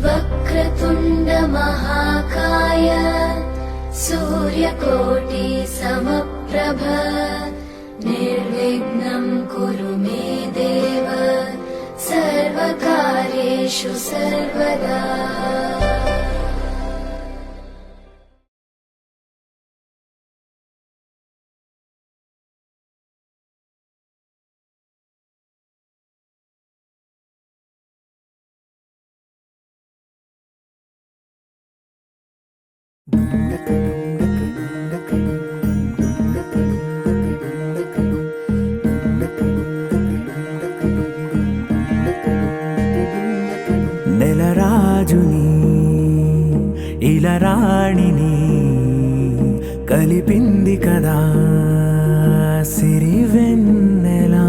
वक्रतुण्ड महाकाय सूर्यकोटि समप्रभ निर्विघ्नं कुरु मे देव सर्वकार्येषु सर्वदा। నెలరాజుని ఇలరాణిని కలిపింది కదా సిరివెన్నెలా.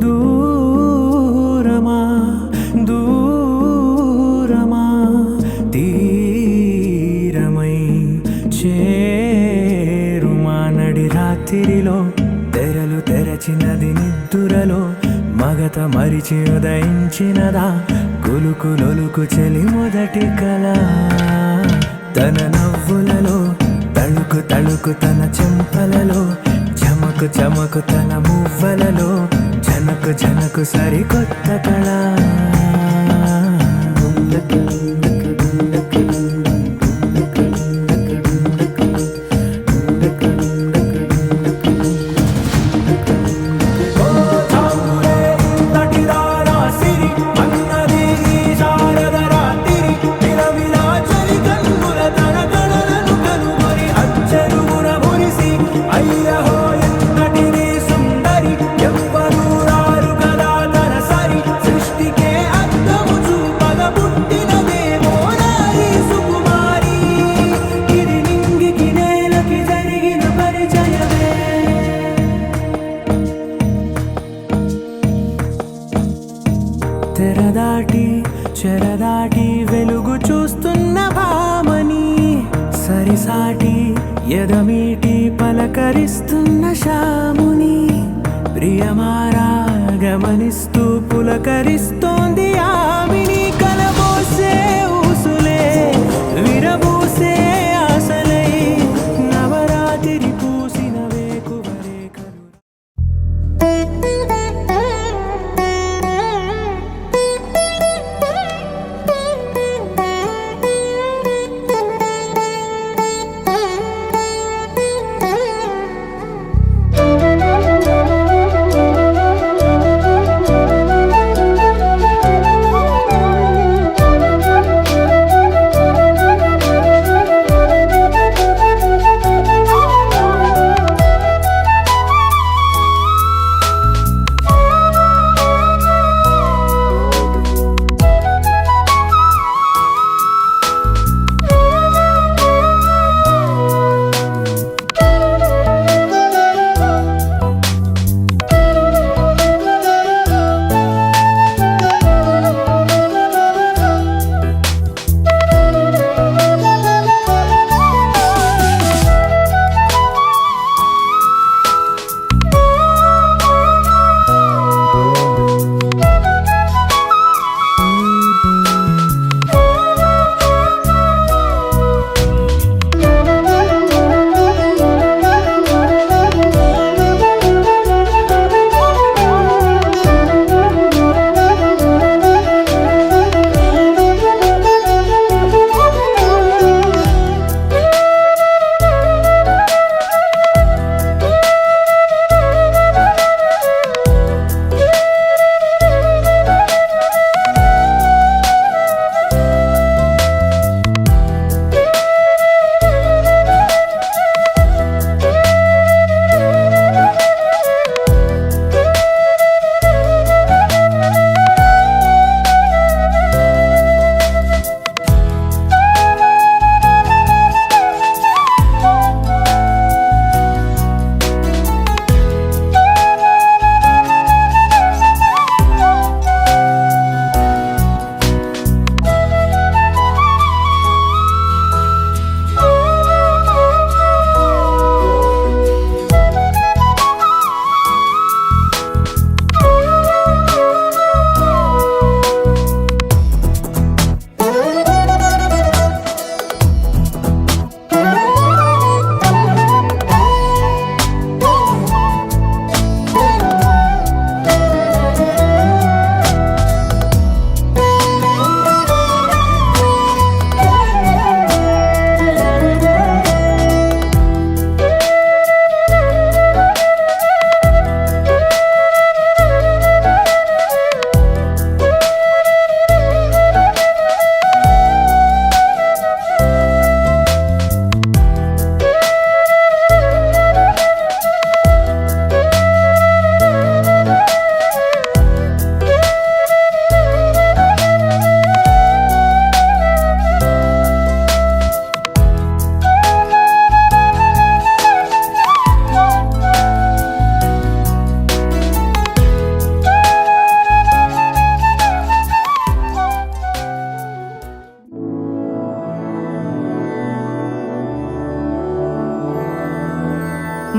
దూరమా దూరమా తీరమై చేరుమా నడి రాత్రిలో తెరలు తెరచినది నిద్దురలో మగత మరిచి ఉదయించినదా కులుకులొలుకు చెలి మొదటి కళ. తన నవ్వులలో తళుకు తళుకు తన చెంపలలో చమకు చమకు తన మువ్వలలో జనకు జనకు సరికొత్త కళ. తెరదాటి చెరదాటి వెలుగు చూస్తున్న భామని సరిసాటి ఎదమీటి పలకరిస్తున్న శాముని ప్రియమారా గమనిస్తూ పులకరిస్తోంది ఆవిని. కలబోసే ఊసులే విరబూసే ఆశలై నవరాత్రి పూసిన వేకువరేకలు.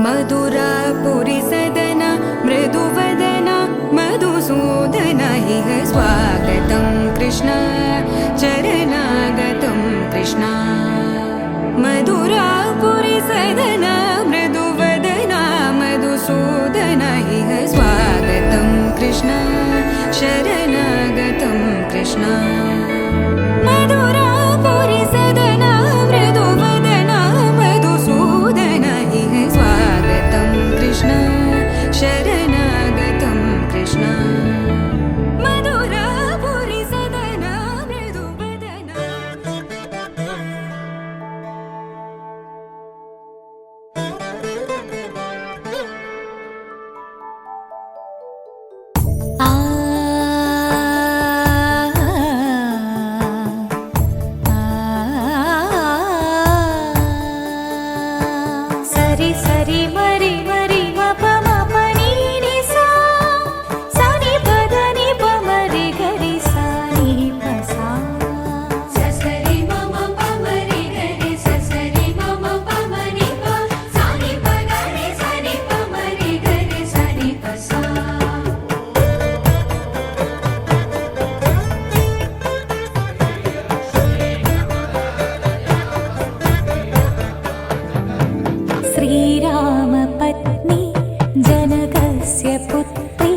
मधुरापुरि सदन मृदुवदन मधुसूदन इह स्वागतं कृष्ण चरणागतं कृष्ण मधुरापुरि सदन मृदुवदन मधुसूदन इह स्वागतं कृष्ण शरणागतं कृष्ण मधुरापुरि सदन मृदुवदन मधुसूदन इह स्वागतं कृष्ण शरणागतं कृष्ण मधुरापुरि सदन मृदुवदन సరి సరి మరి మరి మప మప నీ ని సా సని పద ని ప మరి గరి సా ని ప సా ససరి మమ ప మరి గరి ససరి మమ ప మరి ప సా ని ప గరి సా ని ప మరి గరి సా ని ప సా श्रीरामपत्नी जनकस्य पुत्री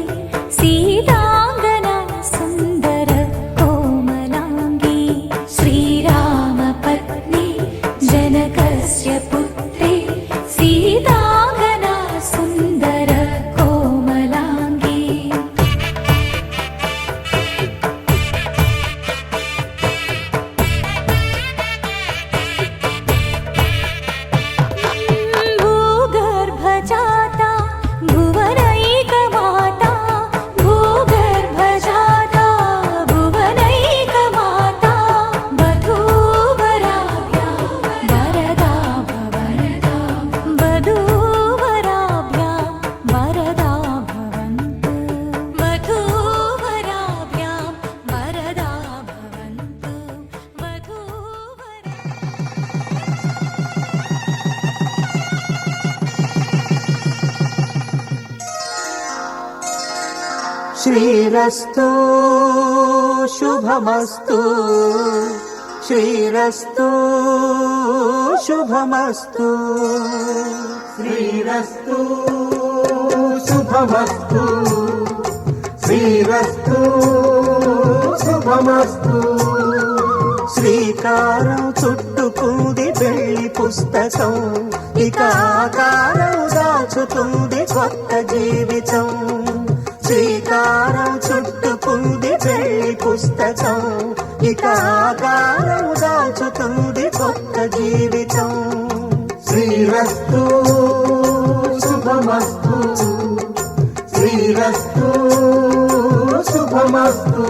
सीताङ्गना सुन्दर कोमलाङ्गी श्रीरामपत्नी जनकस्य पुत्री सीताङ्गना सुन्दर कोमलाङ्गी भूगर्भजाता भुवनैकमाता भूगर्भजाता भुवनैकमाता वधूवराभ्यां वरदा भवन्तु वधूवराभ्यां वरदा भवन्तु वधूवराभ्यां वरदा भवन्तु श्रीरस्तु शुभमस्तु श्रीरस्तु शुभमस्तु श्रीरस्तु शुभमस्तु श्रीरस्तु शुभमस्तु శ్రీకారం చుట్టుకుంది వెళ్ళి పుస్తకం ఇక ఆకారం దాచుతుంది కొత్త జీవితం శ్రీకారం చుట్టుకుంది వెళ్ళి పుస్తకం ఇక ఆకారం దాచుతుంది కొత్త జీవితం శ్రీరస్తు శుభమస్తు శ్రీరస్తు శుభమస్తు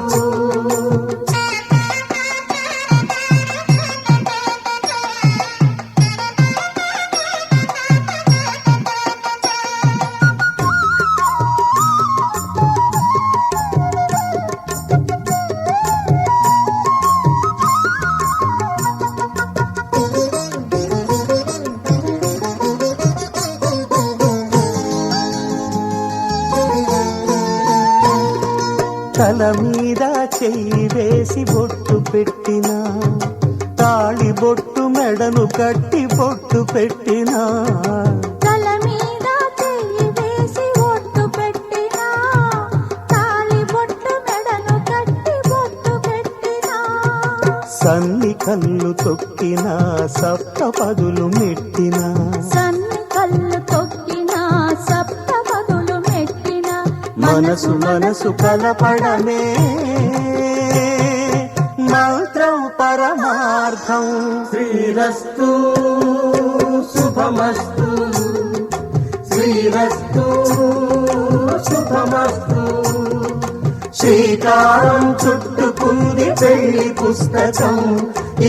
తల మీద చెయ్యి వేసి బొట్టు పెట్టినా తాళి బొట్టు మెడను కట్టి బొట్టు పెట్టినా తల మీద చెయ్యి వేసి బొట్టు పెట్టినా తాళి బొట్టు మెడను కట్టి బొట్టు పెట్టినా సన్ని కళ్ళు తొక్కినా సప్త పదులు మెట్టినా సన్ని కళ్ళు తొక్కినా సప్త పదులు మెట్టినా మనసు మనసు కలపడమే మంత్రం పరమార్థం శ్రీరస్తు శుభమస్తు శ్రీరస్తు శుభమస్తు శ్రీకారం చుట్టుకుంది పెళ్లి పుస్తకం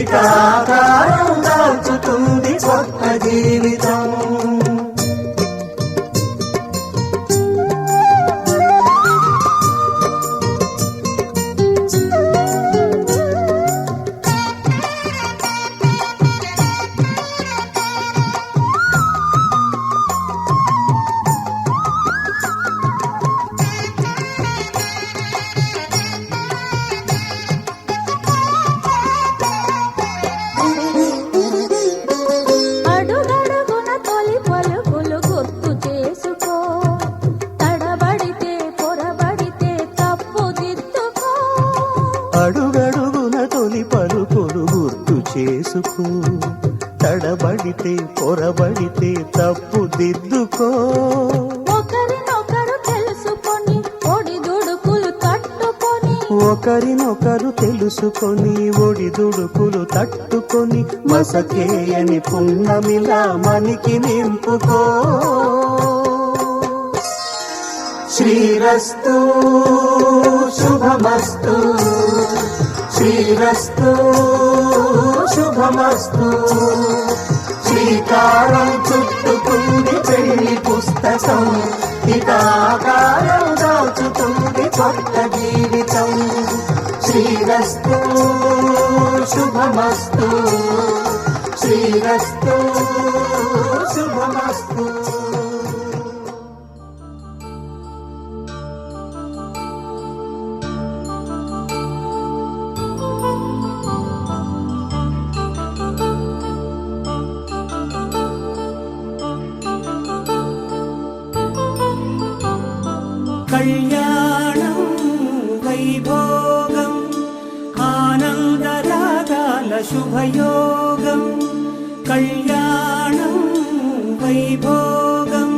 ఇక ఆకారం దాచుతుంది కొత్త జీవితం అడుగడుగున తొలి పలుకులు గుర్తు చేసుకో, తడబడితే పొరబడితే తప్పు దిద్దుకో. ఒకరినొకరు తెలుసుకొని ఒడిదుడుకులు తట్టుకొని, ఒకరినొకరు తెలుసుకొని ఒడిదుడుకులు తట్టుకొని, మసకేయని పున్నమిలా మనికి నింపుకో. శ్రీరస్తు శుభమస్తు, శ్రీరస్తు శుభమస్తు. శ్రీకారం చుట్టుకుంది పెళ్లి పుస్తకం, ఇక ఆకారం దాచుతుంది కొత్త జీవితం. శ్రీరస్తు శుభమస్తు, శ్రీరస్తు శుభమస్తు. కళ్యాణం వైభోగం ఆనందరాగాల శుభయోగం. కళ్యాణం వైభోగం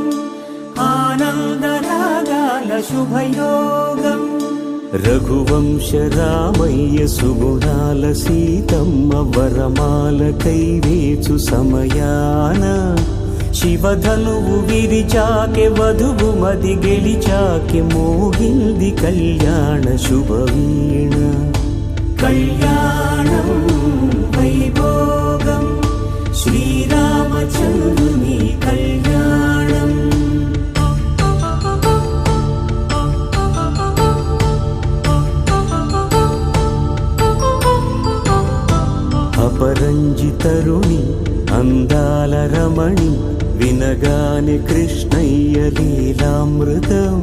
ఆనందరాగాల శుభయోగం. రఘువంశ రామయ్య సుగుణాల సీతమ్మ వరమాల కైవేచు సమయాన, శివధనువు విరిచాకె వధువు మది గెలిచాకె మోగింది కళ్యాణ శుభవీణ. కళ్యాణం వైభోగం శ్రీరామచంద్రుని కళ్యాణం. అపరంజి తరుణి అందాల రమణి, వినగానే కృష్ణయ్య లీలామృతం.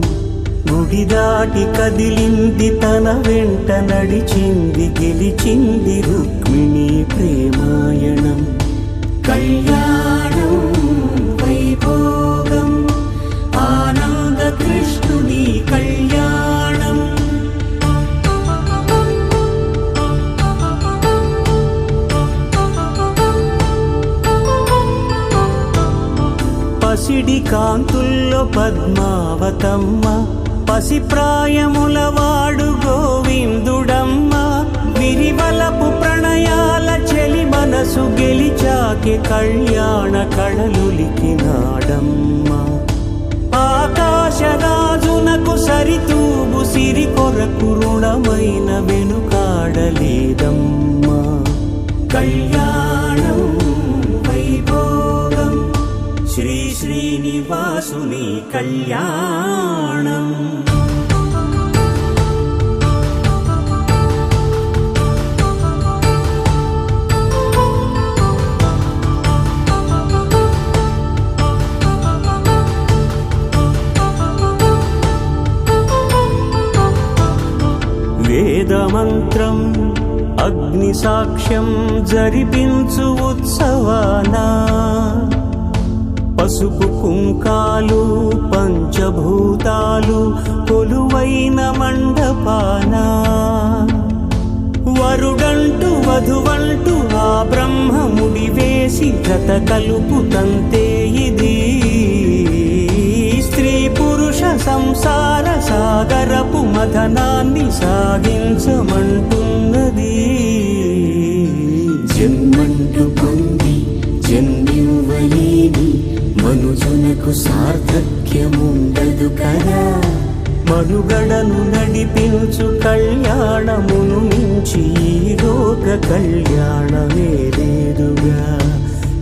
గుడి దాటి కదిలింది తన వెంట నడిచింది, గెలిచింది రుక్మిణి ప్రేమాయణం. కళ్యాణం వైభోగం ఆనంద కృష్ణుని కళ్యాణం. పసిడి కాంతుల్లో పద్మావతమ్మ, పసిప్రాయముల వాడు గోవిందుడమ్మ. విరివలపు ప్రణయాల చెలి మనసు గెలిచాకే కళ్యాణ కళలులికినాడమ్మ. ఆకాశరాజునకు సరితూగు సిరి కొరకు రుణమైన వెనుకాడలేదమ్మ. కళ్యాణం వైభోగం శ్రీ శ్రీనివాసుని కళ్యాణం. వేదమంత్రం అగ్ని సాక్ష్యం జరిపించు ఉత్సవానా, పసుపు కుంకాలు పంచభూతాలు కొలువైన మండపాన. వరుడంటూ వధువంటూ ఆ బ్రహ్మముడి వేసి జత కలుపుతంతే ఇది. స్త్రీ పురుష సంసార సాగరపు మథనాన్ని సాగించమంటున్నది. జన్మంటూ పొంది జన్మివ్వలేని మనుజునకు సార్థక్యముండదు కదా. మనుగడను నడిపించు కళ్యాణమును మించి ఈ లోక కళ్యాణమే లేదుగా.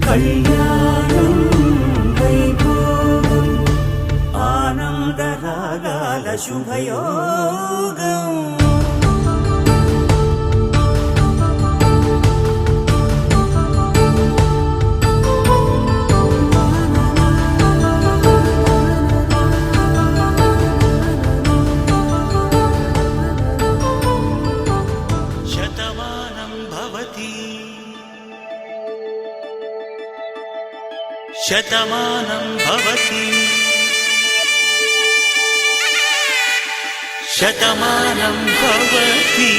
కళ్యాణం వైభోగం ఆనందరాగాల శుభయోగం. శతమానం భవతి శతమానం భవతి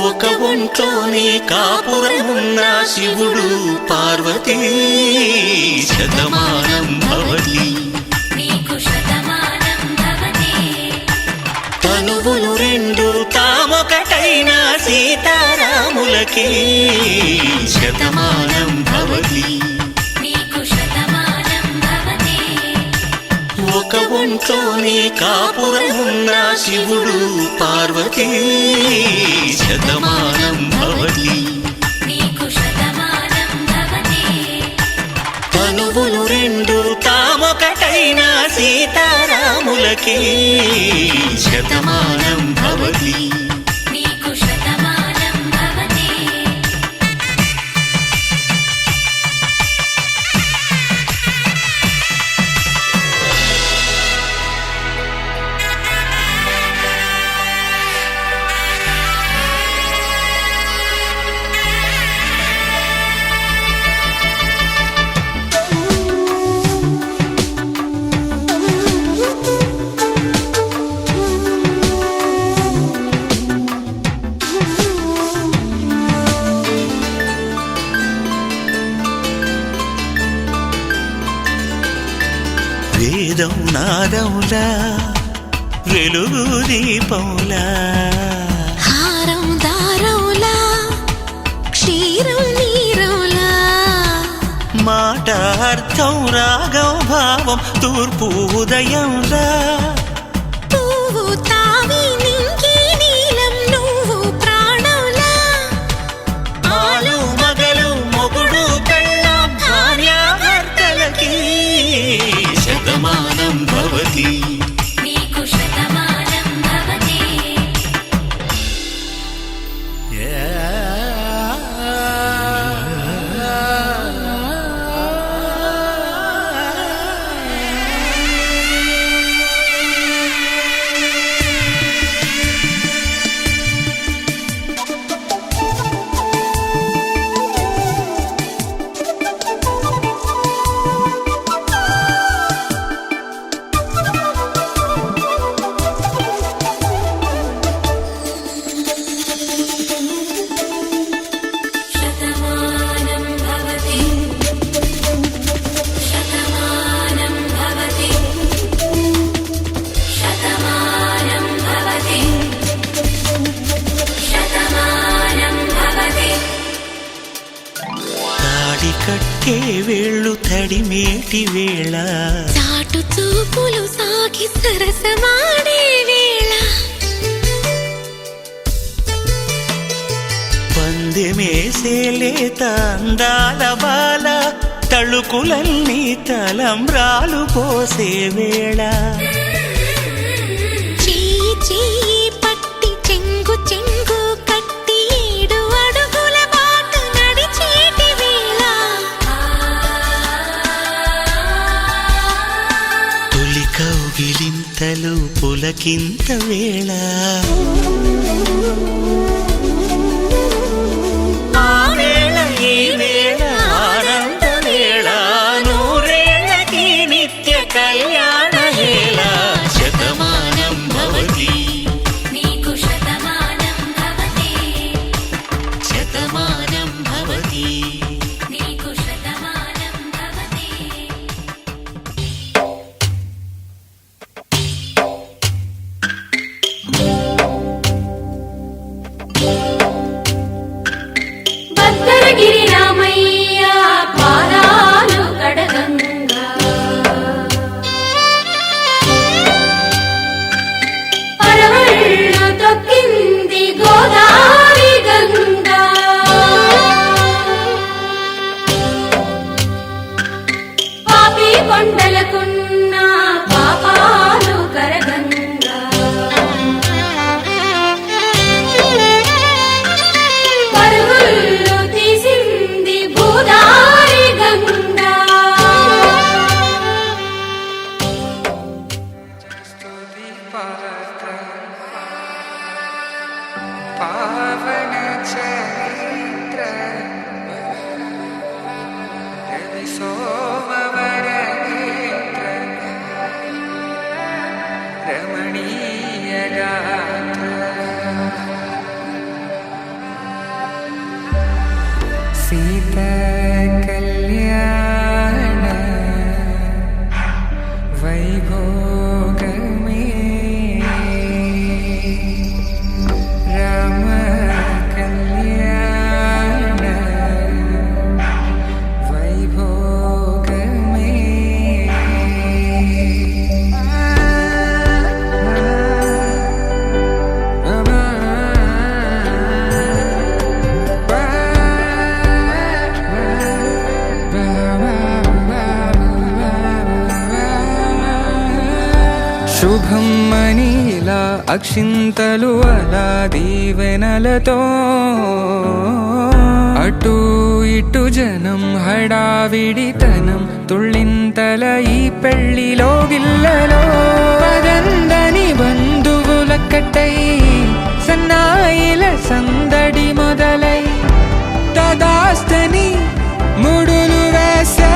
ఒక ఒంట్లోనే కాపురమున్న శివుడు పార్వతీ శతమానం భవతి తనువులు రెండు తామొకటైన సీతారాములకి శతమానం భవతి ఒక ఒంట్లోనే కాపురమున్న శివుడు పార్వతీ శతమానం భవతి తనువులు రెండు తామొకటైన సీతారాములకి శతమానం భవతి వేదం నాదములా వెలుగు దీపములా హారం దారౌలా క్షీరం నీరౌలా మాట అర్థం రాగం భావం తూర్పు ఉదయంలా పువ్వు తావి నింగి నీలం నువ్వు ప్రాణంలా ఆలు మగలు మొగుడు పెళ్ళాం భార్యాభర్తలకి శతమానం భవతి తాడి కట్టే వేళ్ళు తడిమేటి వేళ చాటు చూపులు సాగి సరసమాడే వేళ పందెమేసేలేత అందాల బాల తళుకులన్నీ తలంబ్రాలు పోసే వేళ చెయ్యి చెయ్యి పట్టి చెంగు చెంగు కట్టి 7 అడుగుల బాట నడిచేటి వేళ తొలి కౌగిలింతలు పులకింత వేళ ఆ వేళ ఈ వేళ ఆనంద వేళ నూరేళ్ళకి నిత్య కళ్యాణ వేళ శతమానం భవతి శతమానం భవతి చరిత్ర రవి సోమవర నేత్ర రమణీయ గాత్ర సీతా కళ్యాణ వైభోగమే రామ కళ్యాణ వైభోగమే శుభం మనీలా అక్షింతలు అలా దీవెనలతో అటు ఇటు జనం హడావిడితనం తుళ్ళింతల ఈ పెళ్లిలో గిల్లలో పదందని బంధువుల కట్టై సన్నాయిల సందడి మొదలై తదాస్తని ముడులు వేసా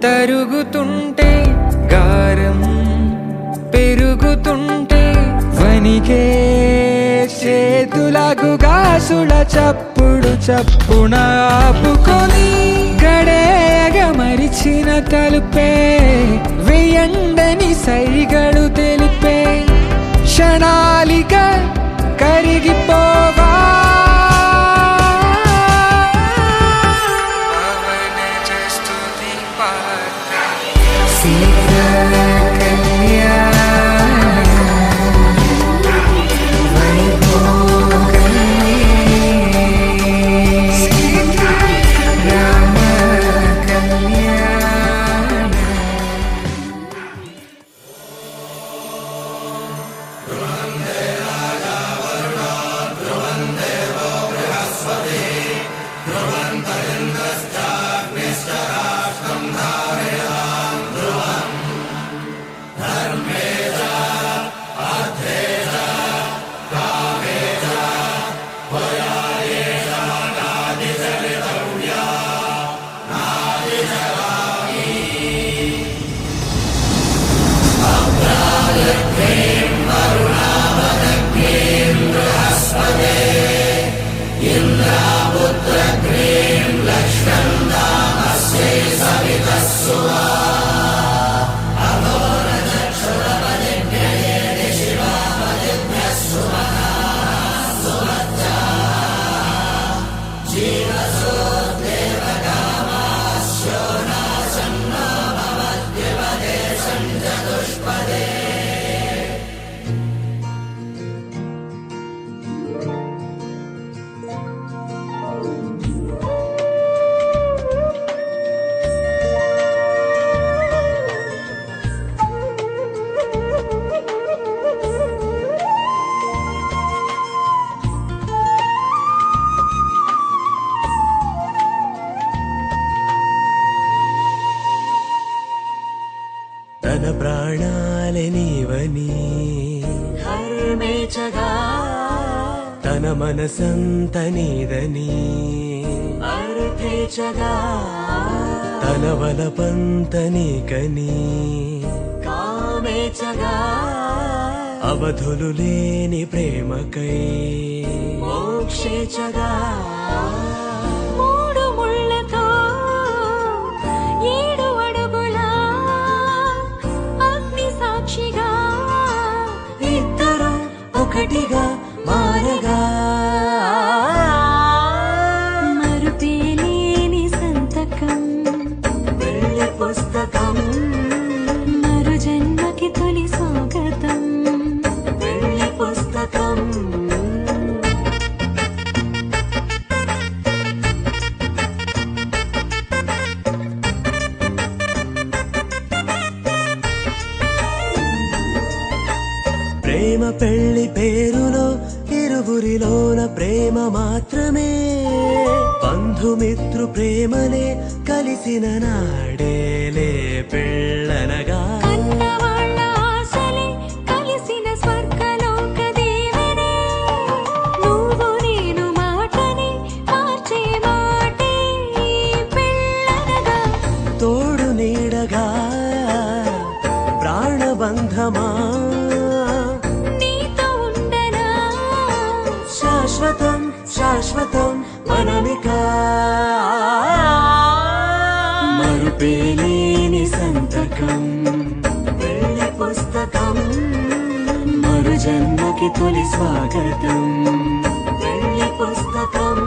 తరుగుతుంటే గారం పెరుగుతుంటే వనికే చేతులకు గాసుల చప్పుడు చప్పున ఆపుకొని గడేగ మరిచిన తలుపే వెయ్యండని సైగడు తెలిపే క్షణాలిక కరిగిపోవా తన ప్రాణాలే నీవని హర్మేచగా తన మనసంత నీదని అర్థేచగా తన వలపంత నీకని కామేచగా అవధులు లేని ప్రేమకై మోక్షేచగా మూడు ముళ్ళతో 7 అడుగుల అగ్ని సాక్షిగా ఇద్దరు ఒకటిగా మారగా మరుపేలేని ఇరువురిలోన ప్రేమ మాత్రమే బంధుమిత్రు ప్రేమలే కలిసిన నాడేలే పెళ్ళనగా కన్నవాళ్ళ ఆశలే కలిసిన స్వర్గలోక దీవెనే నువ్వు నేను మాటని మార్చే మాటే పెళ్ళనగా తోడు నీడగా ప్రాణబంధమా నీతో ఉండనా శాశ్వతం శాశ్వతం మనమిక మరుపేలేని సంతకం పెళ్లి పుస్తకం మరు జన్మకి తొలి స్వాగతం పెళ్లి పుస్తకం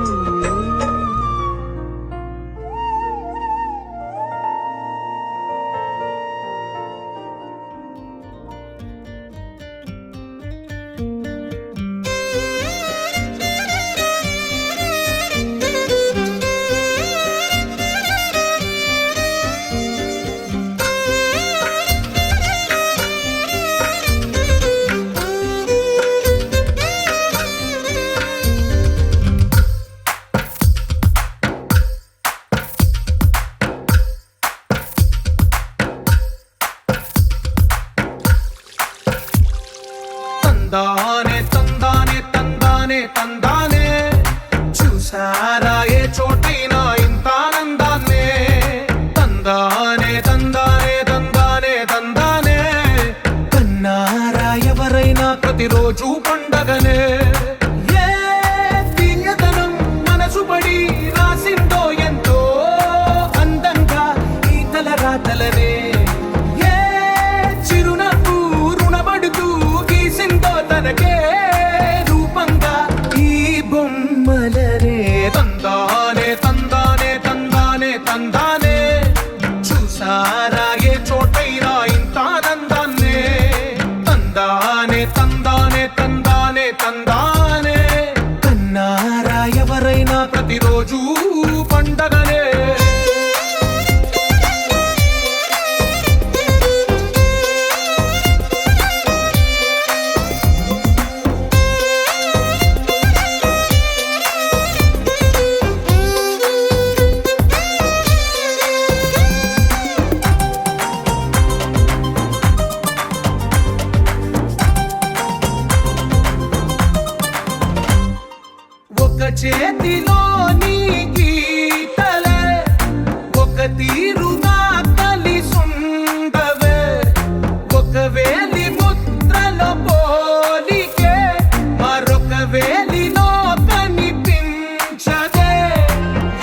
తందానే తందానే తందానే తందానే చూసారా ఏ చోటైనా ఇంత ఆనందాన్నే తందానే తందానే తందానే తందానే కన్నారా ఎవరైనా ప్రతిరోజు పండగనే ఏ తీయదనం మనసు పడి రాసిందో ఎంతో అందంగా ఈ తలరాతలనే ఏ చిరునవ్వు రుణపడుతూ గీసిందో తనకే రూపంగా ఈ బొమ్మలనే తందానే తందానే తందానే తందానే చూసారా ఏ చోటైనా ఇంత ఆనందాన్నే తందానే తందానే తందానే తందానే కన్నారా ఎవరైనా ప్రతిరోజు పండగనే ఒక చేతిలో నీ గీతలే ఒక తీరుగా కలిసుండవే ఒక వేలి ముద్రలో పోలికే మరొక వేలిలో కనిపించదే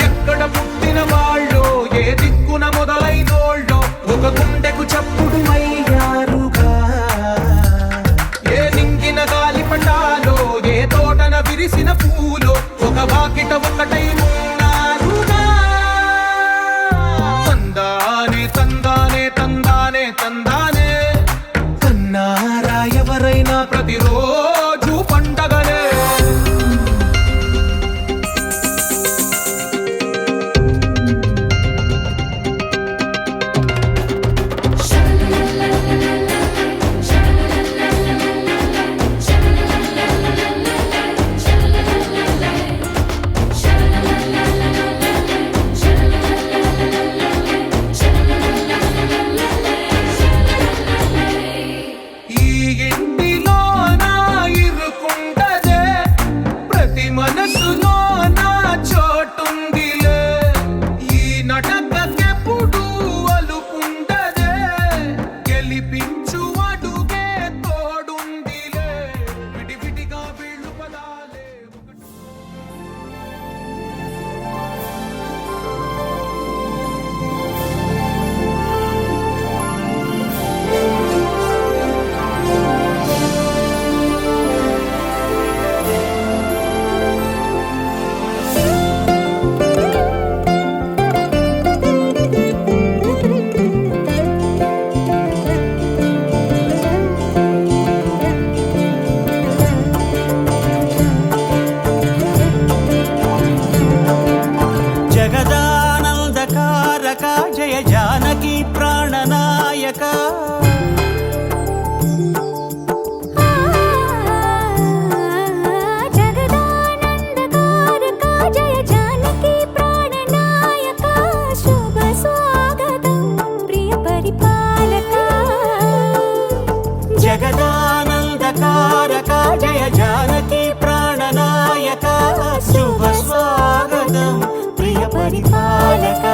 ఎక్కడ పుట్టిన వాళ్ళో ఏ దిక్కున మొదలైనోళ్ళో ఒక గుండెకు చప్పుడు అయ్యారుగా ఏ నింగిన గాలి పటాలో ఏ తోటన విరిసిన పూలో ఒక వాకిట ఒకటై ఉన్నారుగా పరిపాలక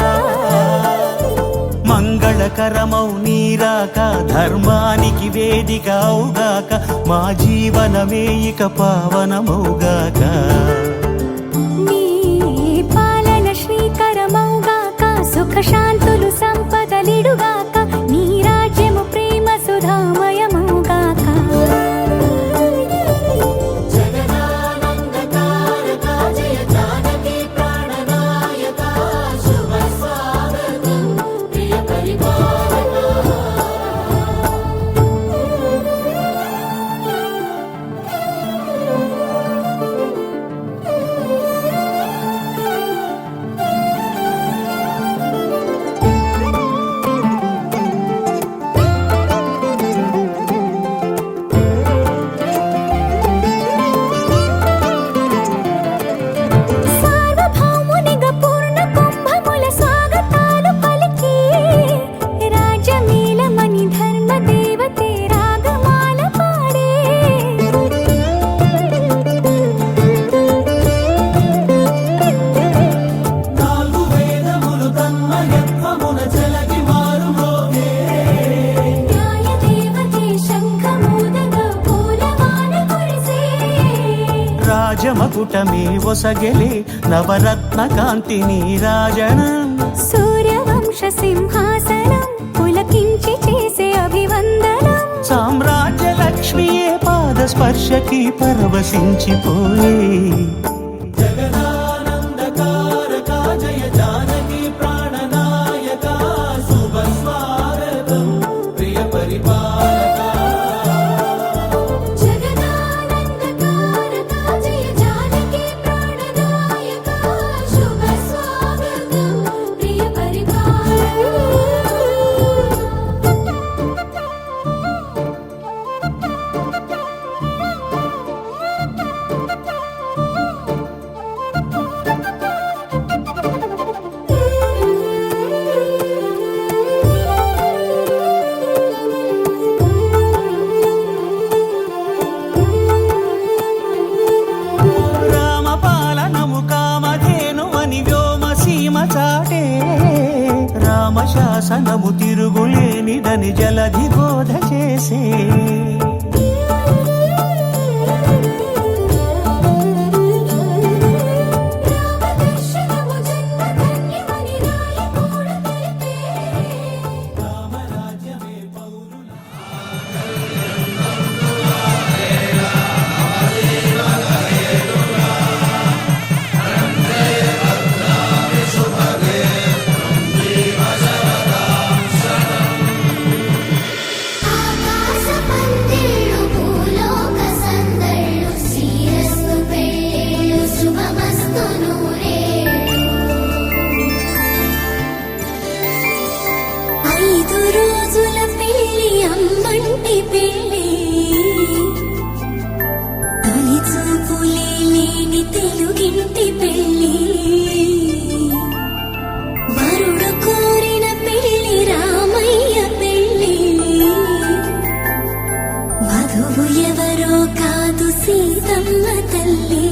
మంగళకరమౌ నీరాక ధర్మానికి వేదిక అవుగాక మా జీవనమే ఇక పావనమౌగాక నీ పాలన శ్రీకరమౌగాక సుఖ శాంతులు సంపదలిడుగాక నీ రాజ్యము ప్రేమ సుధామయమౌగాక సార్వభౌమునిగా పూర్ణ కుంభముల స్వాగతాలు పలికి రాజమేళమణి ధర్మ దేవతే రాగమాల పాడే నాలుగు వేదములు తన్మయత్వమున చెలగి మారుమోగే న్యాయ దేవతే శంఖమూదగా పూలవాన కురిసే రాజమకుటమే ఒసగెలే నవరత్న కాంతి నీరాజనం సూర్యవంశ సింహాసనం పులకించి చేసే అభివందనం సామ్రాజ్య లక్ష్మియే పాద స్పర్శకి పరవశించిపోయే జగదానందకారక జయ జానకి ప్రాణనాయక శుభ స్వాగతం ప్రియ పరిపాలక జగదానందకారక జయ జానకి ప్రాణనాయక శుభ స్వాగతం ప్రియ పరిపాలక రామ పాలనము కామధేను అని వ్యోమ సీమ చాటే రామ శాసనము తిరుగులేనిదని జలధి బోధ చేసే రామదర్శనము జన్మధన్యమని రాయకూడ తెలిపే ఆకాశ పందిళ్ళు భూలోక సందళ్ళు శ్రీరస్తు పెళ్ళిళ్ళు శుభమస్తు నూరేళ్ళు 5 రోజుల పెళ్ళి అమ్మంటి పెళ్ళి తొలి చూపులే లేని తెలుగింటి పెళ్ళి వరుడు కోరిన పెళ్ళి రామయ్య పెళ్ళి వధువు ఎవరో కాదు సీతమ్మ తల్లి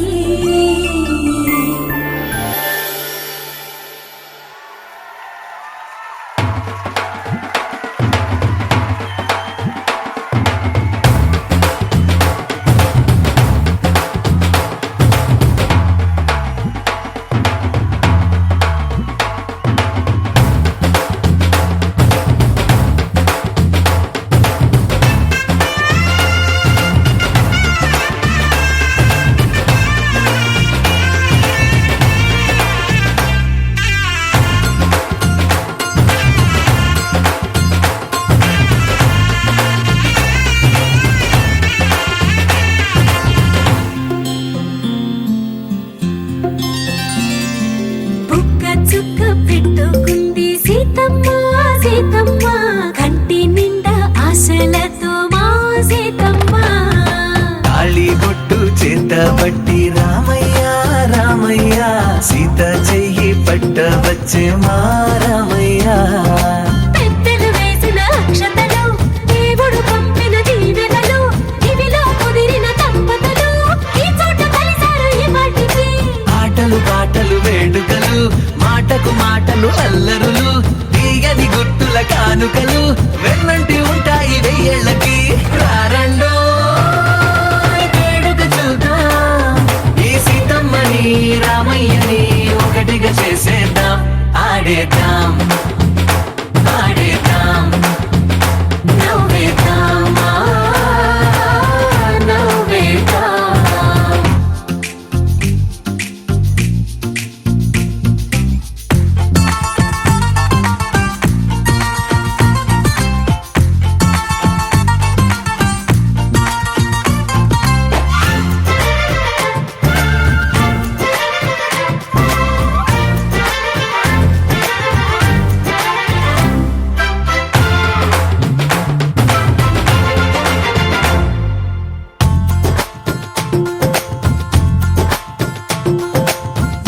పట్టి రామయ్య రామయ్య సీత చెయ్యి పట్ట వచ్చే మా రామయ్య పెద్దలు వేసిన అక్షతలు దేవుడు పంపిన దీవెనలు ఇవిలో కుదిరిన దంపతులు ఈ చోట కలిసారు ఈ వాటికి ఆటలు పాటలు వేడుకలు మాట అల్లరులు తీయని గుర్తుల కానుకలు వెన్నంటి ఉంటాయి వెయ్యేళ్ళకి రారండో వేడుక చూద్దాం ఈ సీతమ్మని రామయ్యని ఒకటిగా చేసేద్దాం ఆడేద్దాం ఆడేద్దాం నవ్వేద్దాం నవ్వేద్దాం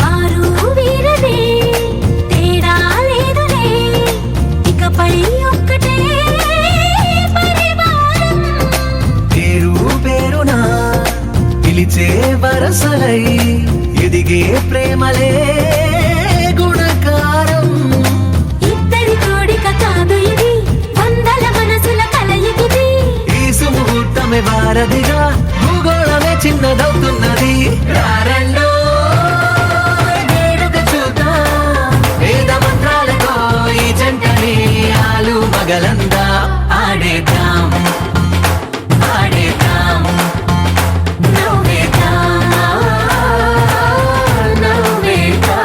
వారు వీరదే తేడా లేదులే ఇకపై ఒక్కటే పరివారం పేరు పేరునా పిలిచే వరసలై ఎదిగే ప్రేమలే గుణకారం ఇద్దరి కోడిక కాదు ఇది వందల మనసుల కలయికిది ఈ సుముహూర్తమే వారధిగా భూగోళమే చిన్నదవుతున్నది రారండో వేడుక చూద్దాం వేద మంత్రాలతో ఈ జంటని ఆలు మగలందా ఆడేద్దాం ఆడేద్దాం నవ్వేద్దాం నవ్వేద్దాం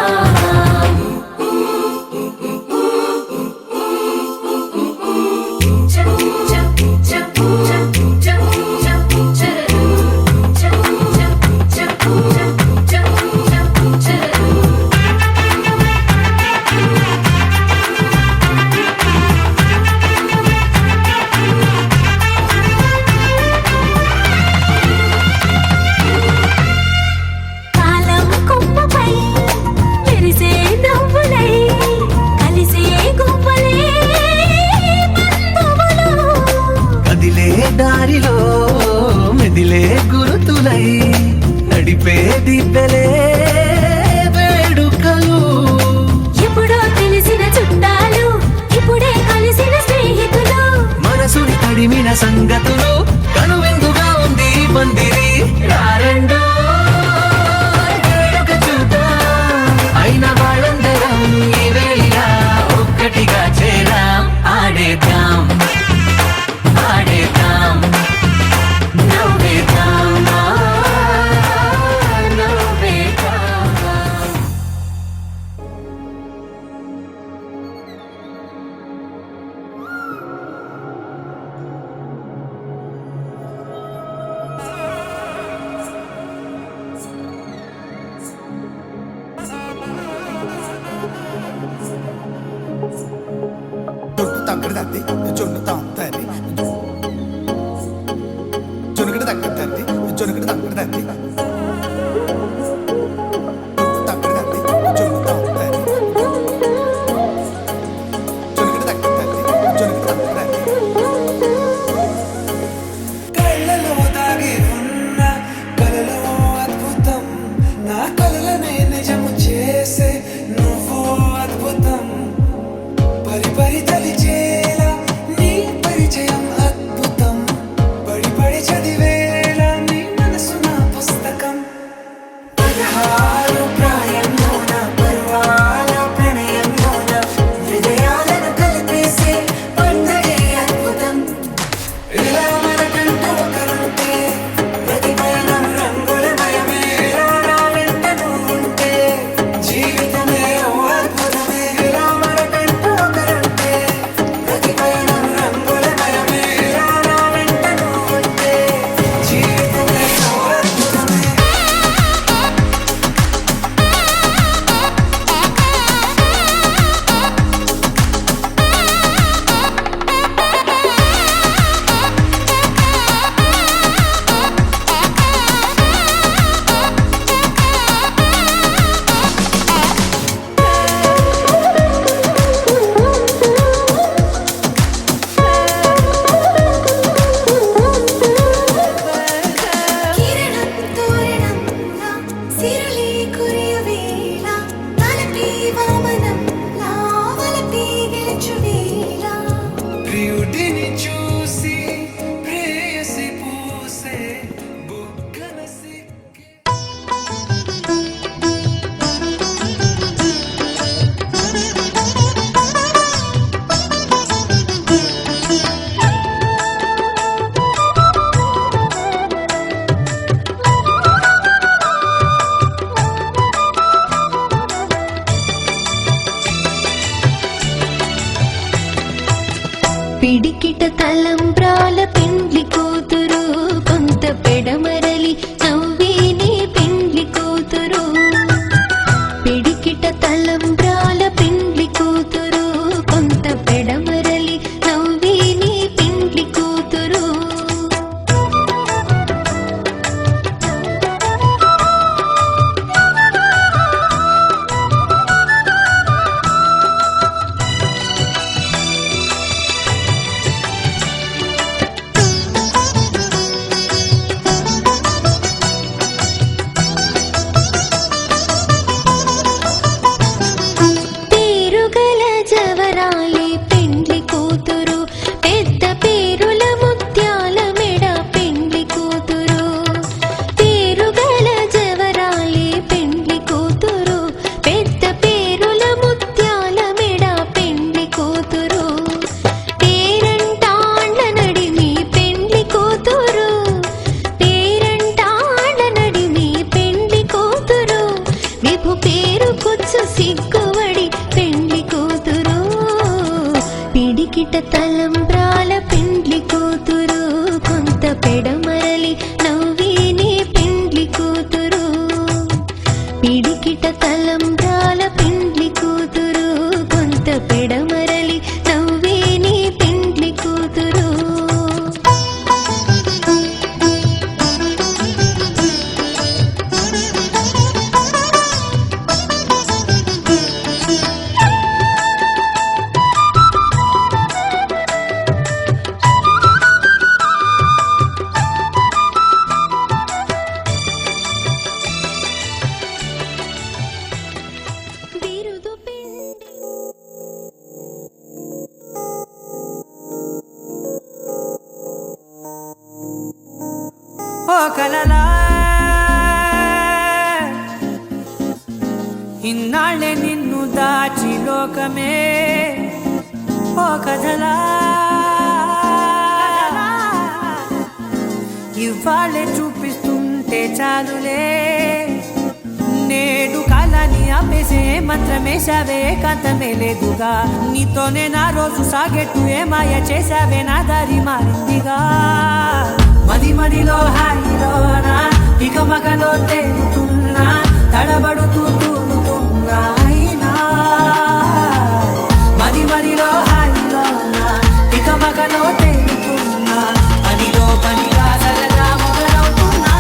కాలం కొమ్మపై మెరిసే నవ్వులై కలిసే గువ్వలే బంధువులు కదిలే దారిలో మెదిలే గురుతులై నడిపే దిబ్బెలే వేడుకలు ఎప్పుడో తెలిసిన చుట్టాలు ఇప్పుడే కలిసిన స్నేహితులు మనసుని తడిమిన సంగతులు కనువిందుగా ఉంది ఈ పందిరి రారండో వేడుక చూద్దాం అయిన వాళ్ళందరం ఈ వేళ ఒక్కటిగా చేరాం ఆడేద్దాం ఆడేద్దాం నవ్వేద్దాం నవ్వేద్దాం జొన్ను తగ్గడదండి జొన్ను తాగుతారు జొనుగడ తగ్గదండి జొనుగడ తగ్గడదండి జొన్ను తగ్గడదండి జొన్ను తాగుతారు జొనుగడ తగ్గదండి జొనుగడ తగ్గడండి కళ్ళలో దాగి ఉన్న కలలో అద్భుతం నా కలలనే నిజము చేసే నువ్వు అద్భుతం పరి పరి తలిచేలా నీ తలంబ్రాల పెండ్లి కూతురు కొంత పెడమరలి నవ్విని పెండ్లి కూతురు పిడికిట తలంబ్రాల పెండ్లి కూతురు కొంత పెడమరలి నవ్విని పెండ్లి కూతురు పేరుగల జవరాలి పెండ్లి కూతురు పెద్ద పేరుల ముత్యాల మెడ పెండ్లి కూతురు పేరుగల జవరాలి పెండ్లి కూతురు పెద్ద పేరుల ముత్యాల మెడ పెండ్లి కూతురు పేరంటాండ్ల నడిమి పెండ్లి కూతురు పేరంటాండ్ల నడిమి పెండ్లి కూతురు విభు పేరు కొచ్చు సిగ్గువడి పెండ్లి కూతురు పిడికిట తలంబ్రాల పెండ్లి కూతురు కొంత పెడమరలి నవ్విని పెండ్లి కూతురు పిడికిట తలంబ్రాల పెండ్లి కూతురు కొంత పెడమరలి నవ్విని పెండ్లి కూతురు బిరుదు పిండి ఓ కలలా ఇన్నాళ్ళే నిన్ను దాచి లోకమే ఓ కథలా ఇవాళ్ళే చూపిస్తుంటే చాలులే నేడు కాలాన్ని ఆపేసే మంత్రమేశావే కాంతమే లేదుగా నీతోనే నా రోజు సాగెట్టు ఏ మాయ చేశావే నా దారి మారిందిగా మది మదిలో హాయిలోనా ఇక మగలో తేలుతున్నా తడబడుతూ తూలుతున్నా అయినా మది మదిలో హాయిలోనా ఇక మగలో తేలుతున్నా పనిలో పనిగా సరదా మొదలవుతున్నా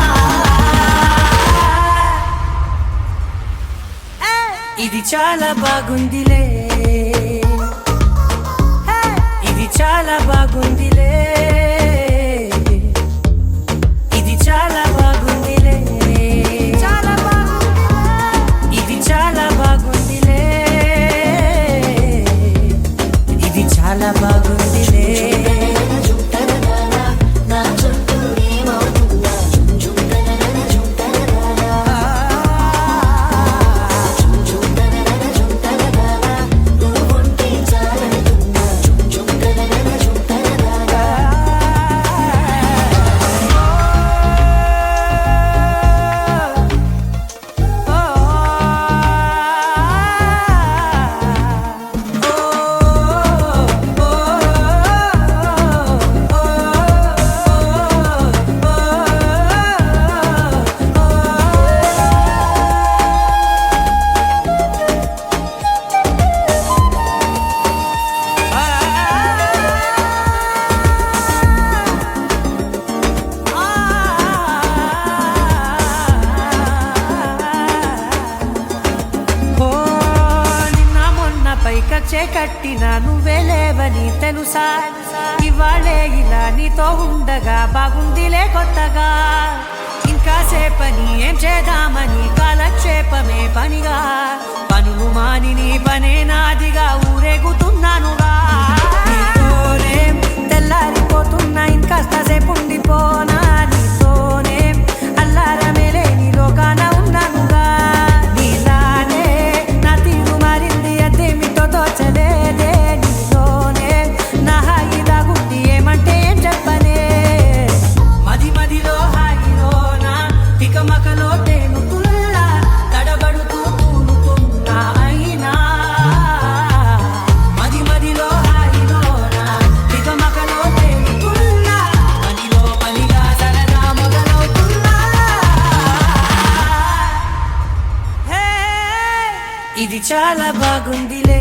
ఇది చాలా బాగుందిలే ఇది చాలా బాగుందిలే ఇది చాలా బాగుందిలే చాలా బాగుందిలే ఇది చాలా బాగుందిలే ఇది చాలా బాగుందిలే పైకచ్చే కట్టినా నువ్వే లేవని తెలుసా ఇవాళే ఇలా నీతో ఉండగా బాగుందిలే కొత్తగా ఇంకా సేపని ఏం చేద్దామని కాలక్షేపమే పనిగా పనులు మాని నీ పనే నాదిగా ఊరేగుతున్నానుగా నీతోనే తెల్లారిపోతున్నా ఇంకాస్త సేపు ఉండిపోనా నీతోనే అల్లారమే లేని లోకాన ఉన్నానుగా నీలానే నా తీరు మారింది అదేమిటో తోచలేదే నీలోనే నా హాయి దాగుంది ఏమంటే ఏం చెప్పనే మది మదిలో హాయిలోనా తికమకలో తేలుతున్నా తడబడుతూ తూలుతున్నా అయినా ఇది చాలా బాగుందిలే,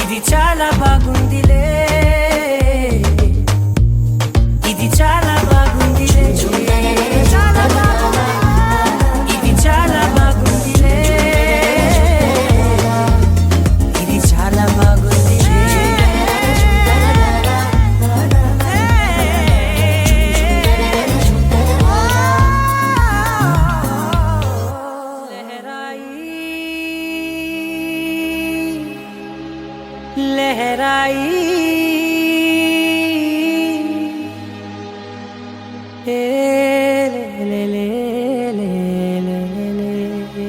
ఇది చాలా బాగుందిలే, ఇది చాలా బాగుందిలే, చాలా బాగుంది, ఇది చాలా బాగుందిలే, ఇది చాలా బాగుందిలే. लहराई ले ले ले ले ले ले।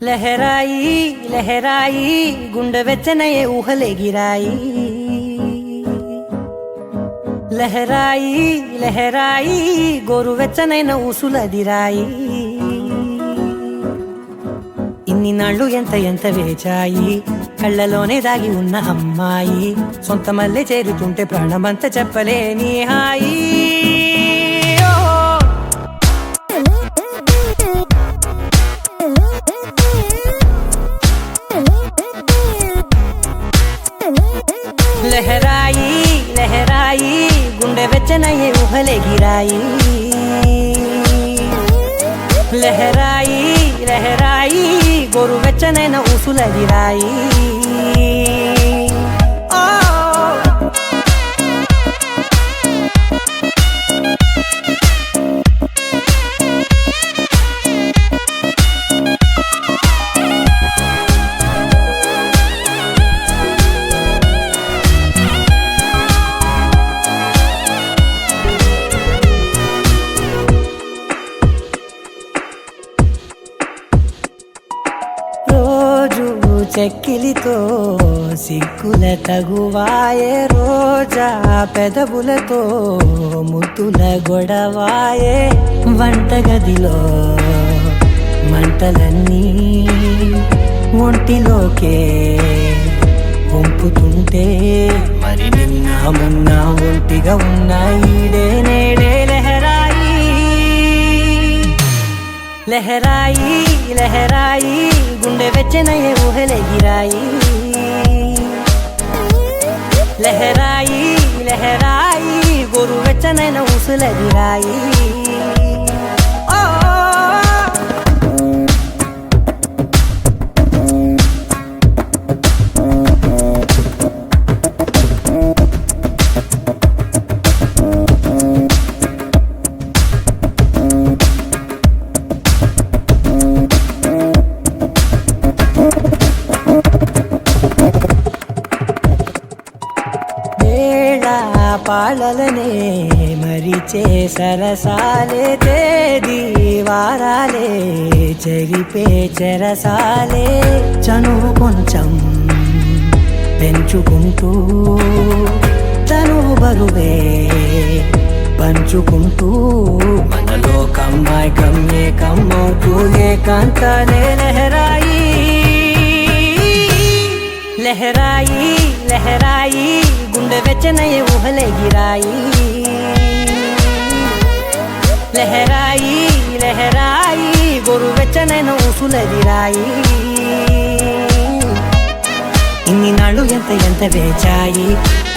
लहराई लहराई गुंड వెచ్చనయే ఊహలే గిరాయి లహరాయి లహరాయి గోరువెచ్చనైన ఊసులదిరాయి ఇన్ని నాళ్ళు ఎంత ఎంత వేచాయి కళ్ళలోనే దాగి ఉన్న అమ్మాయి సొంత మల్లె చేరుతుంటే ప్రాణమంతా చెప్పలేని హాయి లహరాయి లహరాయి గుండె వెచ్చనయ్యే ఊహలే గిరాయి లహరాయి లహరాయి గోరు వెచ్చనైన ఊసులదిరాయి చెక్కిలితో సిగ్గుల తగువాయే రోజా పెదవులతో ముద్దుల గొడవాయే వంటగదిలో మంటలన్నీ ఒంటిలోకే వంపుతుంటే మరి నిన్న మొన్న ఒంటిగా ఉన్నాయి నేడే లహరాయి లహరాయి లహరాయి గుండె వెచ్చనయ్యే ఊహలే గిరాయి లహరాయి లహరాయి గోరు వెచ్చనైన ఊసులదిరాయి పాలలనే మరిచే సరసాలే తేదీ వారాలే చెరిపే చెరసాలే చనువు కొంచెం పెంచుకుంటూ తను బరువే పంచుకుంటూ మనలో కమ్మాయి కమ్మే కమ్మవుతూ ఏకాంతాలే లహరాయి లహరాయి లహరాయి గుండె వెచ్చనయ్యే ఊహలే గిరాయి లహరాయి లహరాయి గోరు వెచ్చనైన ఊసులదిరాయి ఇన్ని నాళ్ళు ఎంత ఎంత వేచాయి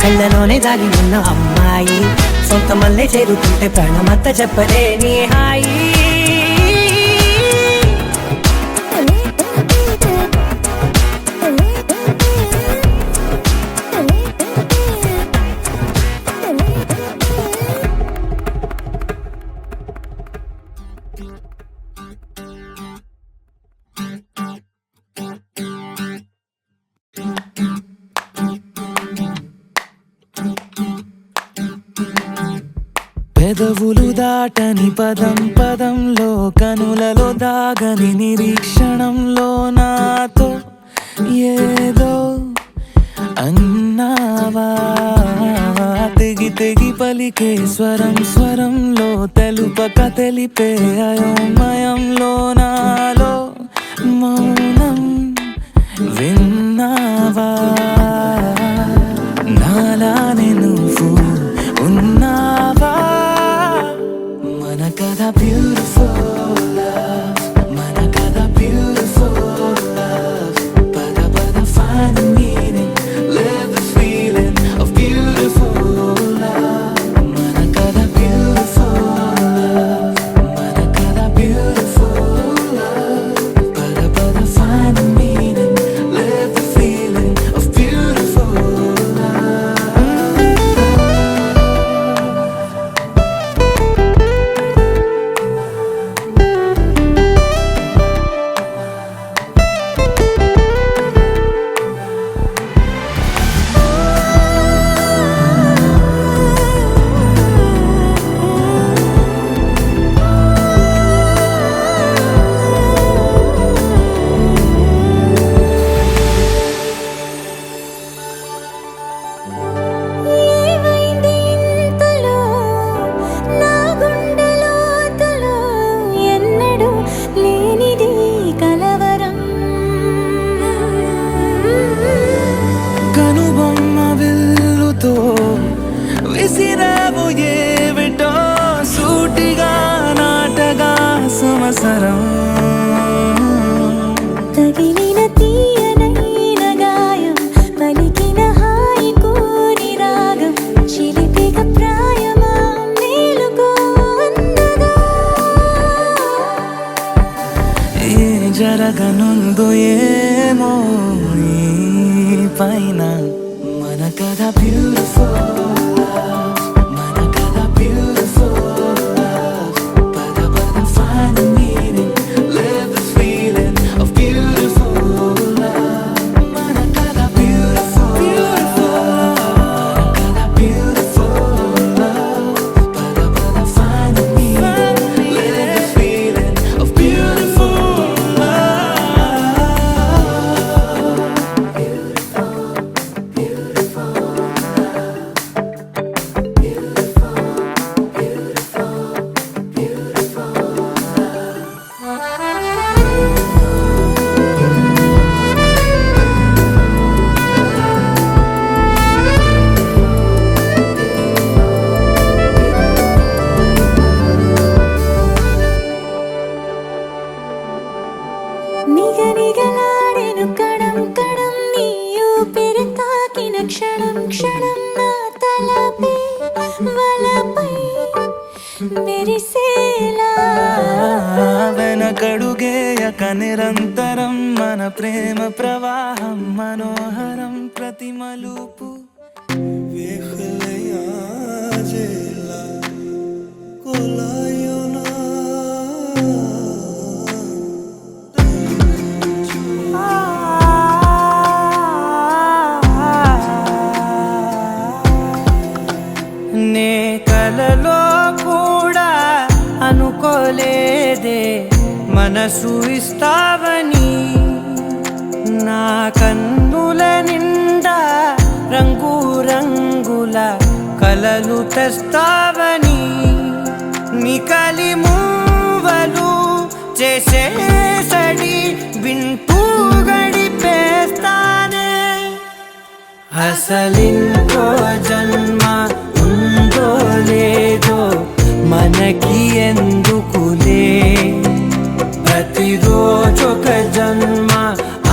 కళ్ళలోనే దాగి ఉన్న అమ్మాయి సొంత మల్లె చేరుతుంటే ప్రాణమంతా చెప్పలేని హాయి పెదవులు దాటని పదం పదంలో కనులలో దాగని నిరీక్షణంలో నాతో ఏదో అన్నావా తెగి తెగి పలికే స్వరం స్వరంలో తెలుపక తెలిపే అయోమయంలో నాలో మౌనం విన్నావా నాలా లేవు ఏవిటో సూటిగా నాటగా సమసరం తగిలిన తీయనైన గాయం పలికిన హాయి కోరి రాగం చిలిపిక ప్రాయమా మేలుకో అందగా ఏ జరగనుందో ఏమో ఈ పైన మన కథ బ్యూటిఫుల్ మన కథ బ్యూటిఫుల్ పద పద find the meaning live this feeling of beautiful మన కథ beautiful మన కథ beautiful పద పద find the meaning live this feeling of beautiful నిగనిగలాడెను Kadam Kadam నీ ఊపిరి తాకిన క్షణం క్షణం నా తలపై వలపై మెరిసేలా వెనకడుగేయక నిరంతరం మన ప్రేమ ప్రవాహం మనోహరం ప్రతి మలుపు నే కలలో కూడా అనుకోలేదే మనసు ఇస్తావని నా కన్నుల నిండా రంగు రంగుల కలలు తెస్తావని నికలి మూవలు చేసేసడి వింటూ గడిపేస్తానే అసలింకో జన్మ ఉందో లేదో మనకి ఎందుకులే ప్రతిరోజొక జన్మ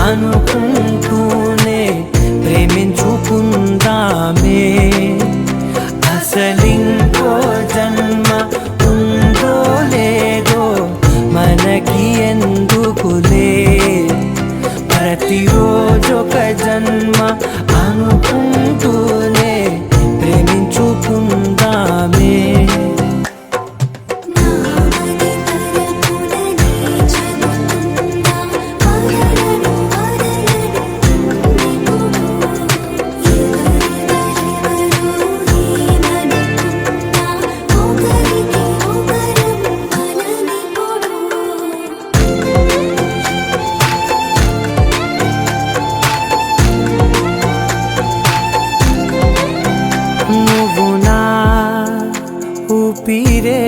అనుకుంటూనే ప్రేమించుకుందామే అసలింకో జన్మ ఉందో లేదో మనకి ఎందుకులే ప్రతిరోజొక జన్మ అనుకుంటూనే ప్రేమించుకుందామే నామది తలపులని చెబుతుందా వదలను వదలను నిపుడు ఎవరెవరెవరు ఏమనుకున్నా ఒకరికి ఒకరం మనమిప్పుడు నువ్వు నా ఊపిరే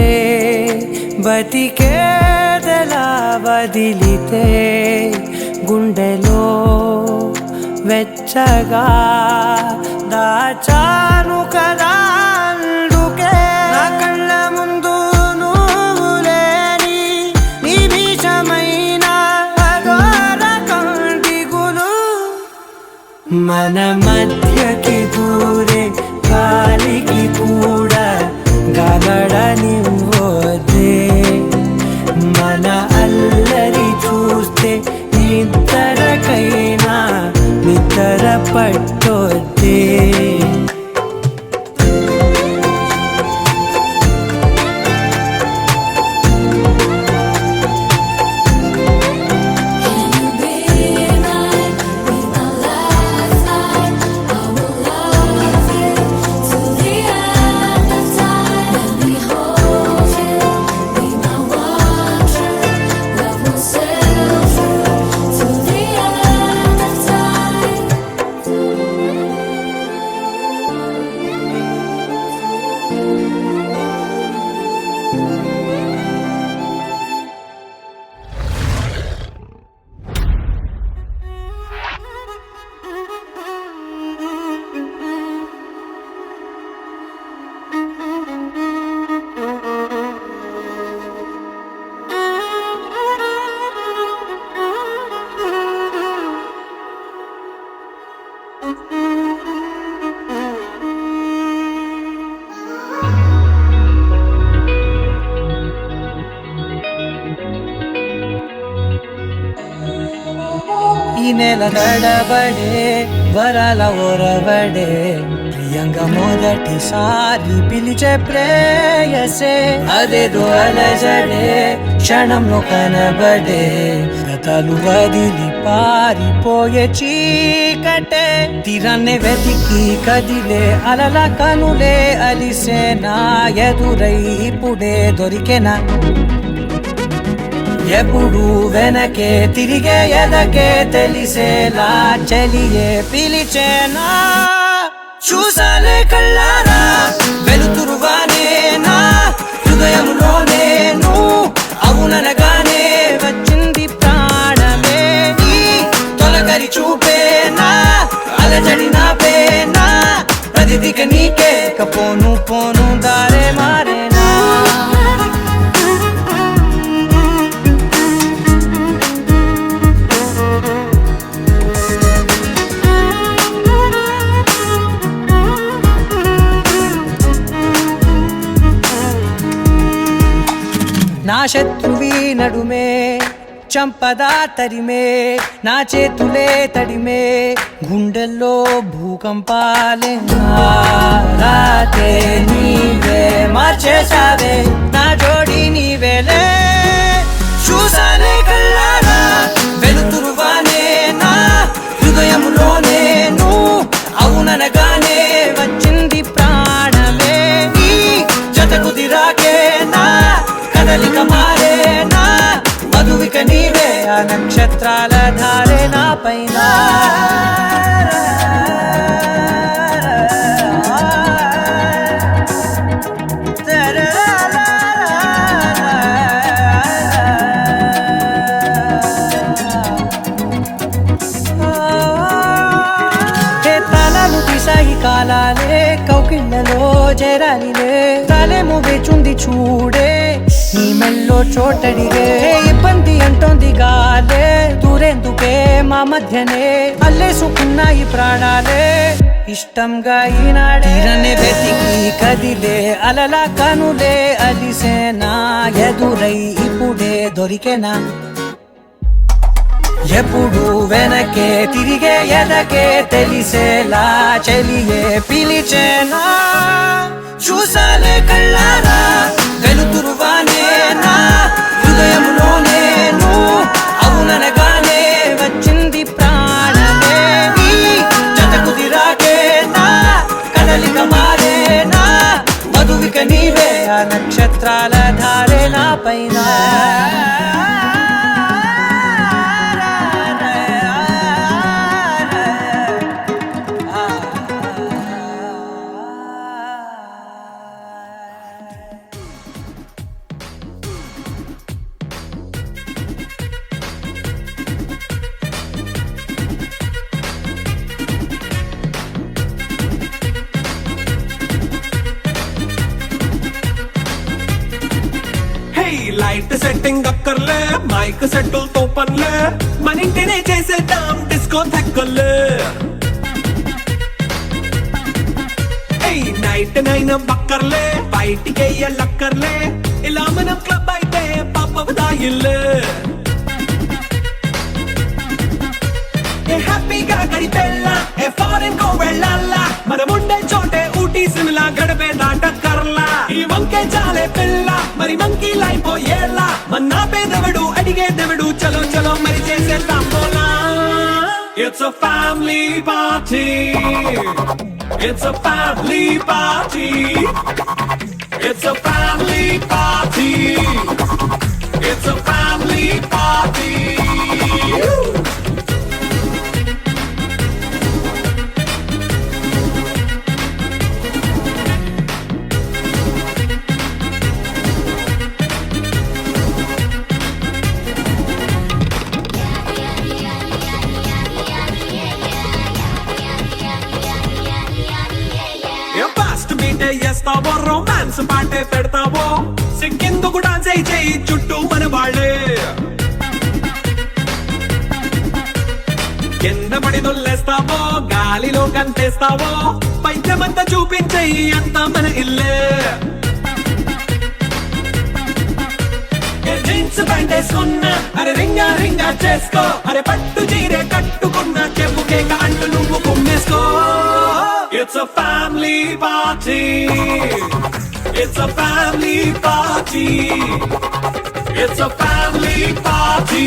బతికేదలా వదిలితే గుండెలో వెచ్చగా దాచాను కదా అందుకే నా కళ్ళ ముందు నువ్వు లేని నిమిషమైన అఘోర కంటిగులు మన మధ్యకి దూరే గాలికి కూడా గలడనివ్వదే మన అల్లరి చూస్తే నిద్రకైనా నిద్ర పట్టొద్దే ఈ నెల నడబడే వరాల ఒరబడే ప్రియంగా మొదటిసారి పిలిచే ప్రేయసే అదేదో అలజడే క్షణంలో కనబడే గతాలు వదిలి పారిపోయే చీకటే తీరాన్నే వెతికి కదిలే అలల కనులే అలిసే నా ఎదురై ఇప్పుడే దొరికెనా ఎప్పుడు వెనకే తిరిగే ఎదకే తెలిసేలా చెలియే పిలిచేనా చూసాలే కళ్ళారా వెలుతురువానే నా హృదయంలోనే నువ్వు అవుననగానే వచ్చింది ప్రాణమే నీ తొలకరి చూపేనా అలజడి నాపేనా ప్రతిదిక నీకే పోను పోను దారే మారేనా నా శత్రువి నడుమే చంపదా తరిమే నా చేతులే తడిమే గుండెల్లో భూకంపాలే రాతే నీవే మార్చేసావే నా జోడి నీవేలే చూసానే కళ్ళారా వెలుతురువానే నా హృదయంలోనే నువ్వు అవుననగానే వచ్చింది ప్రాణమే నీ జతకు దిరాకే నా కదలిక మారేనా మధువిక నీవే ఆ నక్షత్రాల ధారే నా పైన తలలు తీసాయి కాలాలే కౌకిళ్ళలో చేరాలిలే తలేమో వేచుంది చూడే నీ మెల్లో చోటడిగే ఇబ్బంది అంటోంది గాలే దూరేందుకే మా మధ్యనే అల్లేసుకున్నాయి ప్రాణాలే ఇష్టంగా ఈనాడే వెతికి కదిలే అలల కనులే అలిసేనా ఎదురై ఇప్పుడే దొరికెనా ఎప్పుడు వెనకే తిరిగే ఎదకే తెలిసేలా చెలియే పిలిచేనా చూసాలే కళ్ళారా వెలుతురువానే నా హృదయంలోనే నువ్వు అవుననగానే వచ్చింది ప్రాణమే నీ జతకు దిరాకే నా కదలిక మారేనా మధువిక నీవే ఆ నక్షత్రాల ధారే నా పైన లైట్ సెట్టింగ్ అక్కర్లే మైక్ సెట్టులతో పనులే మన ఇంటినే చేసేద్దాం డిస్కో థెక్కర్లే నైట్ నైన్ బక్కర్లే బయటికి లక్కర్లే ఇలా మనం క్లబ్ అయితే పాపదాయిల్లే హ్యాపీగా గడిపెళ్ళా ఏ ఫారెన్ కో వెళ్ళాలా మనం ఉండే చోటే ఊటీ సిమ్లా గడిపే దాటక్కర్లా ఈ వంకే చాలే పిల్ల మరి మంకీ లైఫ్ ఏళ్ళ మన్నా పేదవడు అడిగే దేవుడు చలో చలో మరి చేసేద్దాం పోలా it's a family party it's a family party it's a family party it's a family party చేస్తావో రొమాన్స్ పాటే పెడతావో సిక్కిందుకు డాన్స్ చేయి చుట్టూ మన వాళ్ళే కింద పడి దొల్లేస్తావో గా గాలిలో కంటేస్తావో పైద్యమంతా చూపించేయి అంతా మన ఇల్లే జీన్స్ ప్యాంట్ వేసుకున్నా అరే రింగా రింగా చేసుకో అరే పట్టు చీరే కట్టుకున్నా చెప్పు కేక అంటూ నువ్వు కుమ్మేసుకో it's a family party it's a family party it's a family party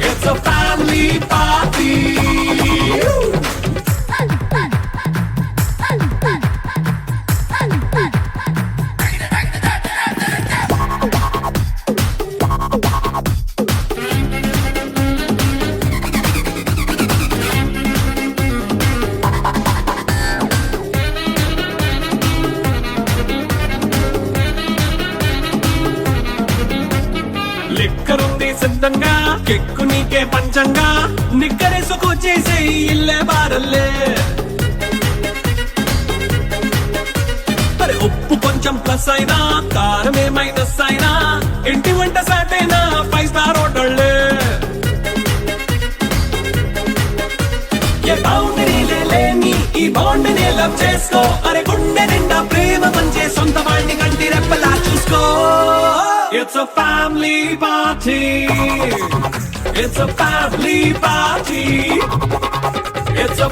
it's a family party లిక్కరుంది సిద్ధంగా కెక్కు నీకే పంచంగా నిక్కరేసుకు చేసే ఇల్లే బారల్లే మరి ఉప్పు కొంచెం ప్లస్ అయినా కారమే మైనస్ అయినా ఇంటి వంట సాటైనా 5 స్టార్ హోటళ్ళే ఏ బౌండరీ లేని ఈ బాండ్ ని లవ్ చేసుకో అరే గుండె నిండా ప్రేమ పంచే సొంత వాడిని కంటి రెప్పలా చూసుకో It's a family party. It's a family party. It's a